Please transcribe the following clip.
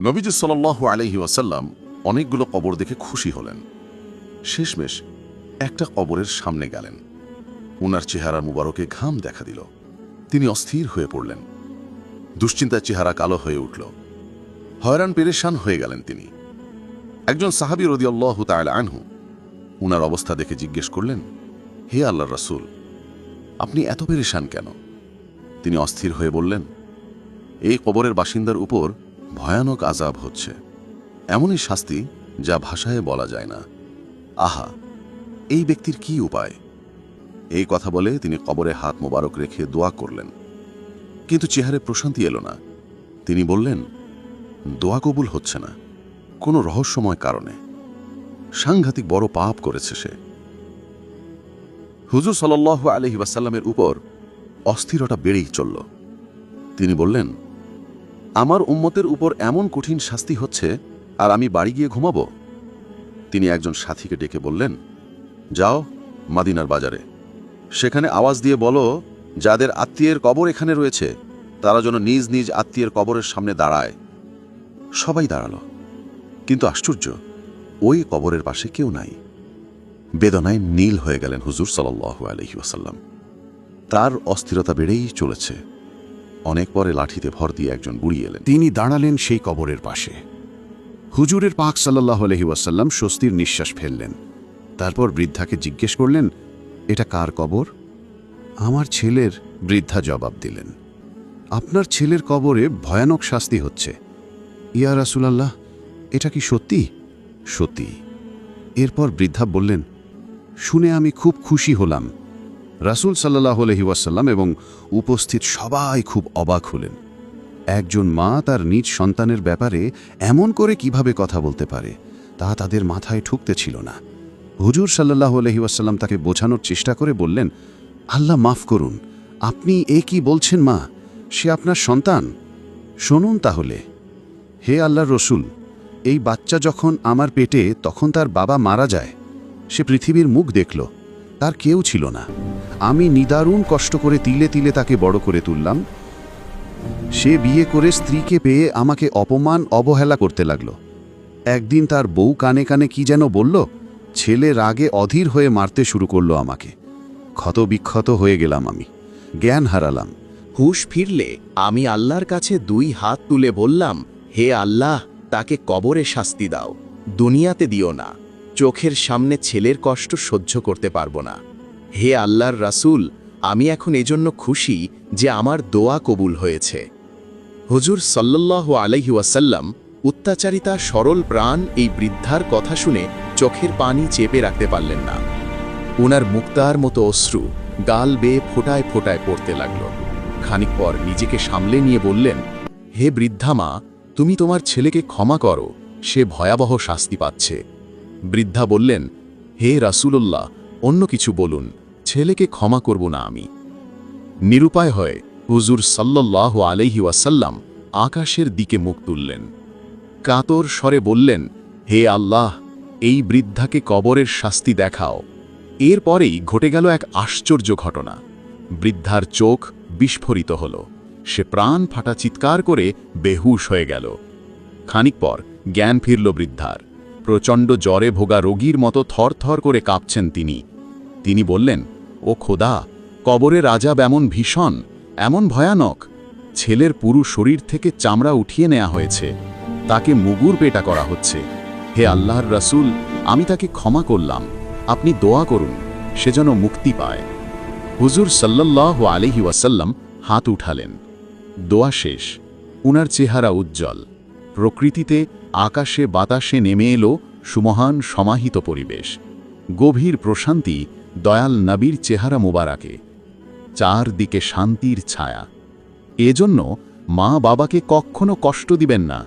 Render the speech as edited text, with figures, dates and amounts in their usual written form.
নবীজি সাল্লাল্লাহু আলাইহি ওয়াসাল্লাম অনেকগুলো কবর দেখে খুশি হলেন। শেষমেশ একটা কবরের সামনে গেলেন। উনার চেহারা মুবারকে ঘাম দেখা দিল। তিনি অস্থির হয়ে পড়লেন। দুশ্চিন্তার চেহারা কালো হয়ে উঠল। হয়রান পেরেশান হয়ে গেলেন তিনি। একজন সাহাবী রাদিয়াল্লাহু তাআলা আনহু উনার অবস্থা দেখে জিজ্ঞেস করলেন, হে আল্লাহর রাসূল, আপনি এত পেরেশান কেন? তিনি অস্থির হয়ে বললেন, এই কবরের বাসিন্দার উপর ভয়ানক আযাব হচ্ছে, এমনই শাস্তি যা ভাষায় বলা যায় না। আহা, এই ব্যক্তির কি উপায়? এই কথা বলে তিনি কবরে হাত মোবারক রেখে দোয়া করলেন, কিন্তু চেহারায় প্রশান্তি এলো না। তিনি বললেন, দোয়া কবুল হচ্ছে না, কোনো রহস্যময় কারণে। সাংঘাতিক বড় পাপ করেছে সে। হুজুর সাল্লাল্লাহু আলাইহি ওয়াসাল্লামের উপর অস্থিরতা বেড়েই চলল। তিনি বললেন, আমার উম্মতের উপর এমন কঠিন শাস্তি হচ্ছে, আর আমি বাড়ি গিয়ে ঘুমাবো? তিনি একজন সাথীকে ডেকে বললেন, যাও মাদিনার বাজারে, সেখানে আওয়াজ দিয়ে বলো, যাদের আত্মীয়ের কবর এখানে রয়েছে তারা যেন নিজ নিজ আত্মীয়ের কবরের সামনে দাঁড়ায়। সবাই দাঁড়ালো, কিন্তু আশ্চর্য, ওই কবরের পাশে কেউ নাই। বেদনায় নীল হয়ে গেলেন হুজুর সাল্লাল্লাহু আলাইহি ওয়াসাল্লাম। তার অস্থিরতা বেড়েই চলেছে। অনেক পরে লাঠিতে ভর দিয়ে একজন বুড়ি এলেন। তিনি দাঁড়ালেন সেই কবরের পাশে। হুজুরের পাক সাল্লাল্লাহু আলাইহি ওয়াসাল্লাম স্বস্তির নিঃশ্বাস ফেললেন। তারপর বৃদ্ধাকে জিজ্ঞেস করলেন, এটা কার কবর? আমার ছেলের। বৃদ্ধা জবাব দিলেন, আপনার ছেলের কবরে ভয়ানক শাস্তি হচ্ছে। ইয়া রাসূলুল্লাহ, এটা কি সত্যি? সত্যি। এরপর বৃদ্ধা বললেন, শুনে আমি খুব খুশি হলাম। রাসূল সাল্লাল্লাহু আলাইহি ওয়াসাল্লাম এবং উপস্থিত সবাই খুব অবাক হলেন। একজন মা তার নিজ সন্তানের ব্যাপারে এমন করে কিভাবে কথা বলতে পারে, তা তাদের মাথায় ঠুকতে ছিল না। হুজুর সাল্লাল্লাহু আলাইহি ওয়াসাল্লাম তাকে বোঝানোর চেষ্টা করে বললেন, আল্লাহ মাফ করুন, আপনি এ কি বলছেন মা? সে আপনার সন্তান। শুনুন তাহলে, হে আল্লাহর রসূল, এই বাচ্চা যখন আমার পেটে, তখন তার বাবা মারা যায়। সে পৃথিবীর মুখ দেখল, তার কেউ ছিল না। আমি নিদারুণ কষ্ট করে তিলে তিলে তাকে বড় করে তুললাম। সে বিয়ে করে স্ত্রীকে পেয়ে আমাকে অপমান অবহেলা করতে লাগল। একদিন তার বউ কানে কানে কি যেন বলল, ছেলে রাগে অধীর হয়ে মারতে শুরু করলো আমাকে। ক্ষতবিক্ষত হয়ে গেলাম, আমি জ্ঞান হারালাম। হুঁশ ফিরলে আমি আল্লাহর কাছে 2 হাত তুলে বললাম, হে আল্লাহ, তাকে কবরে শাস্তি দাও, দুনিয়াতে দিও না। চোখের সামনে ছেলের কষ্ট সহ্য করতে পারবো না। হে আল্লাহর রাসূল, আমি এখন এজন্য খুশি যে আমার দোয়া কবুল হয়েছে। হুজুর সাল্লাল্লাহু আলাইহি ওয়াসাল্লাম অত্যাচারিতা সরল প্রাণ এই বৃদ্ধার কথা শুনে চোখের পানি চেপে রাখতে পারলেন না। ওনার মুক্তার মতো অশ্রু গাল বেয়ে ফোঁটায় ফোঁটায় পড়তে লাগল। খানিক পর নিজেকে সামলে নিয়ে বললেন, হে বৃদ্ধা মা, তুমি তোমার ছেলেকে ক্ষমা করো, সে ভয়াবহ শাস্তি পাচ্ছে। বৃদ্ধা বললেন, হে রাসূলুল্লাহ, অন্য কিছু বলুন, ছেলেকে ক্ষমা করব না আমি। নিরুপায় হয়ে হুজুর সাল্লাল্লাহু আলাইহি ওয়াসাল্লাম আকাশের দিকে মুখ তুললেন। কাতর স্বরে বললেন, হে আল্লাহ, এই বৃদ্ধাকে কবরের শাস্তি দেখাও। এরপরেই ঘটে গেল এক আশ্চর্য ঘটনা। বৃদ্ধার চোখ বিস্ফোরিত হল। সে প্রাণ ফাটা চিৎকার করে বেহুশ হয়ে গেল। খানিক পর জ্ঞান ফিরল বৃদ্ধার। প্রচণ্ড জ্বরে ভোগা রোগীর মতো থরথর করে কাঁপছেন তিনি। তিনি বললেন, ও খোদা, কবরের আযাব এমন ভীষণ, এমন ভয়ানক। ছেলের পুরো শরীর থেকে চামড়া উঠিয়ে নেওয়া হয়েছে, তাকে মুগুর পেটা করা হচ্ছে। হে আল্লাহর রাসূল, আমি তাকে ক্ষমা করলাম, আপনি দোয়া করুন, সে যেন মুক্তি পায়। হুজুর সাল্লাল্লাহু আলাইহি ওয়াসাল্লাম হাত উঠালেন। দোয়া শেষ। উনার চেহারা উজ্জ্বল। প্রকৃতিতে আকাশে বাতাসে নেমে এলো সুমহান সমাহিত পরিবেশ। গভীর প্রশান্তি দয়াল নবীর চেহারা মোবারকে। চারদিকে শান্তির ছায়া। এজন্য মা বাবাকে কখনো কষ্ট দিবেন না।